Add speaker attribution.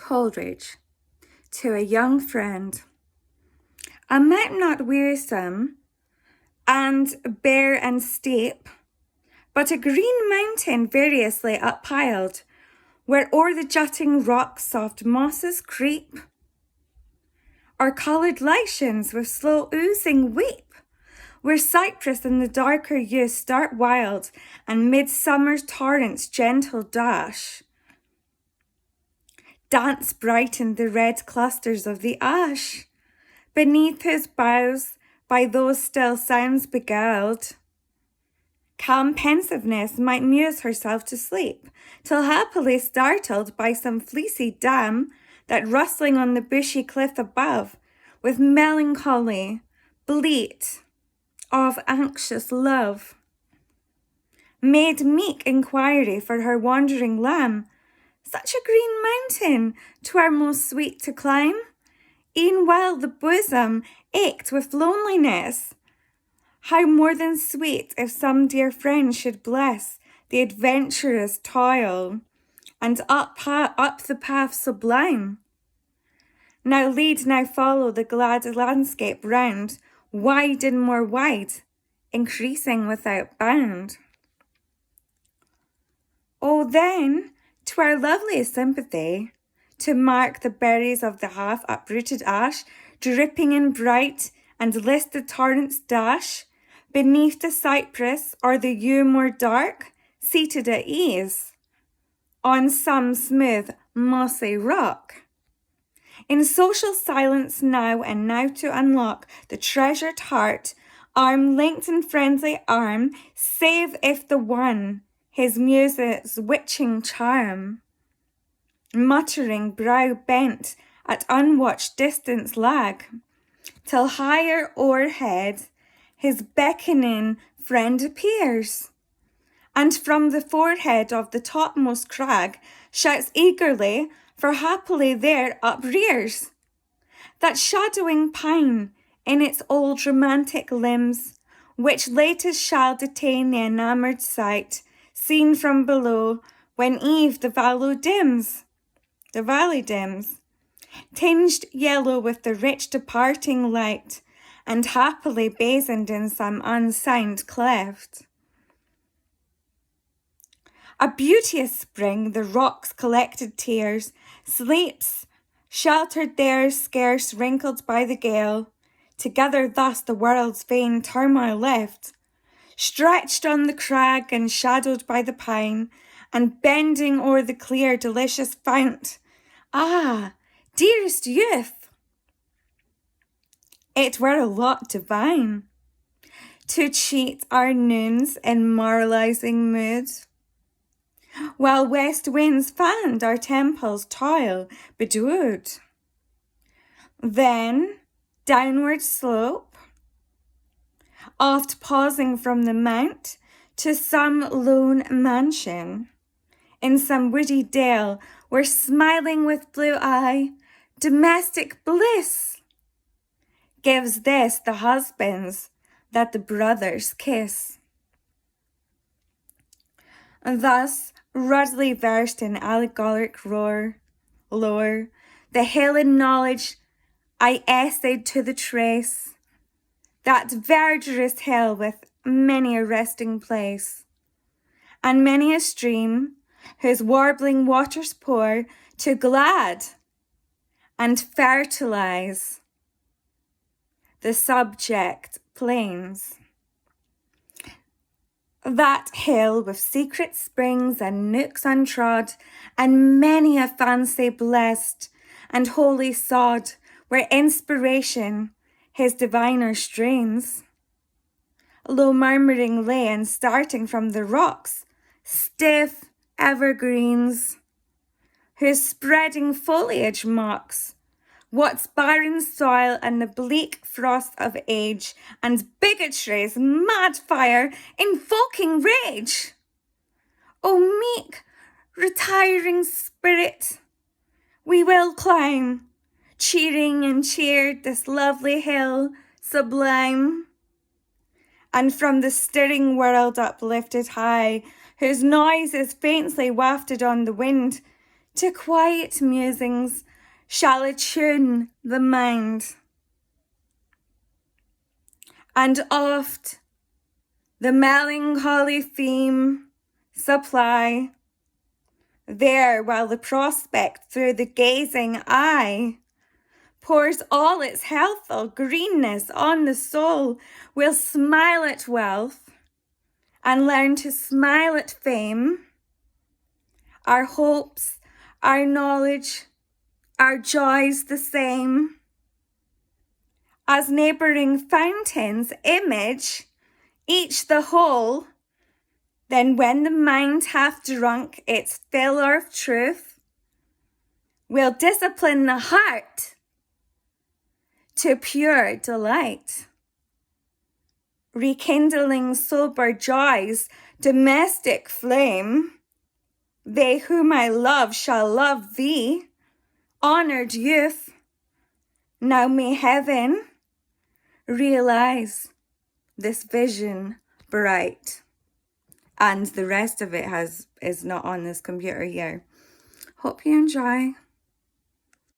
Speaker 1: Coleridge, to a young friend. A mountain not wearisome, and bare and steep, but a green mountain variously uppiled, where o'er the jutting rocks soft mosses creep, or coloured lichens with slow oozing weep, where cypress and the darker yew start wild, and midsummer's torrents gentle dash. Dance brighten the red clusters of the ash, beneath whose boughs by those still sounds beguiled. Calm pensiveness might muse herself to sleep, till happily startled by some fleecy dam that rustling on the bushy cliff above, with melancholy, bleat of anxious love, made meek inquiry for her wandering lamb. Such a green mountain 'twere most sweet to climb, e'en while the bosom ached with loneliness. How more than sweet if some dear friend should bless the adventurous toil, and up the path sublime. Now lead, now follow the glad landscape round, wide and more wide, increasing without bound. Oh, then 'twere lovely sympathy to mark the berries of the half uprooted ash, dripping in bright, and list the torrent's dash beneath the cypress, or the yew more dark, seated at ease on some smooth mossy rock. In social silence now, and now to unlock the treasured heart, arm linked in friendly arm, save if the one his muse's witching charm, muttering brow bent at unwatched distance lag, till higher o'erhead his beckoning friend appears, and from the forehead of the topmost crag shouts eagerly, for happily there uprears that shadowing pine in its old romantic limbs, which latest shall detain the enamoured sight, seen from below when eve the valley dims, tinged yellow with the rich departing light, and happily basined in some unsound cleft. A beauteous spring, the rock's collected tears, sleeps, sheltered there, scarce wrinkled by the gale. Together thus the world's vain turmoil left, stretched on the crag and shadowed by the pine, and bending o'er the clear, delicious fount. Ah, dearest youth, it were a lot divine to cheat our noons in moralizing mood, while west winds fanned our temples toil bedewed. Then downward slope, oft pausing from the mount to some lone mansion in some woody dale, where smiling with blue eye domestic bliss gives this the husbands that the brothers kiss. Thus, ruddily versed in allegoric lore, the Helen knowledge I essayed to the trace, that verdurous hill with many a resting place, and many a stream whose warbling waters pour to glad and fertilize the subject plains. That hill with secret springs and nooks untrod, and many a fancy blessed and holy sod, where inspiration his diviner strains, low murmuring lay, and starting from the rocks, stiff evergreens, whose spreading foliage mocks what's barren soil and the bleak frost of age, and bigotry's mad fire invoking rage. O meek, retiring spirit, we will climb, cheering and cheered this lovely hill sublime, and from the stirring world uplifted high, whose noise is faintly wafted on the wind, to quiet musings shall attune the mind. And oft the melancholy theme supply, there while the prospect through the gazing eye pours all its healthful greenness on the soul, will smile at wealth and learn to smile at fame. Our hopes, our knowledge, our joys the same. As neighbouring fountains image each the whole, then when the mind hath drunk its fill of truth, will discipline the heart to pure delight, rekindling sober joy's domestic flame. They whom I love shall love thee, honoured youth. Now may heaven realise this vision bright. And the rest of it is not on this computer here. Hope you enjoy.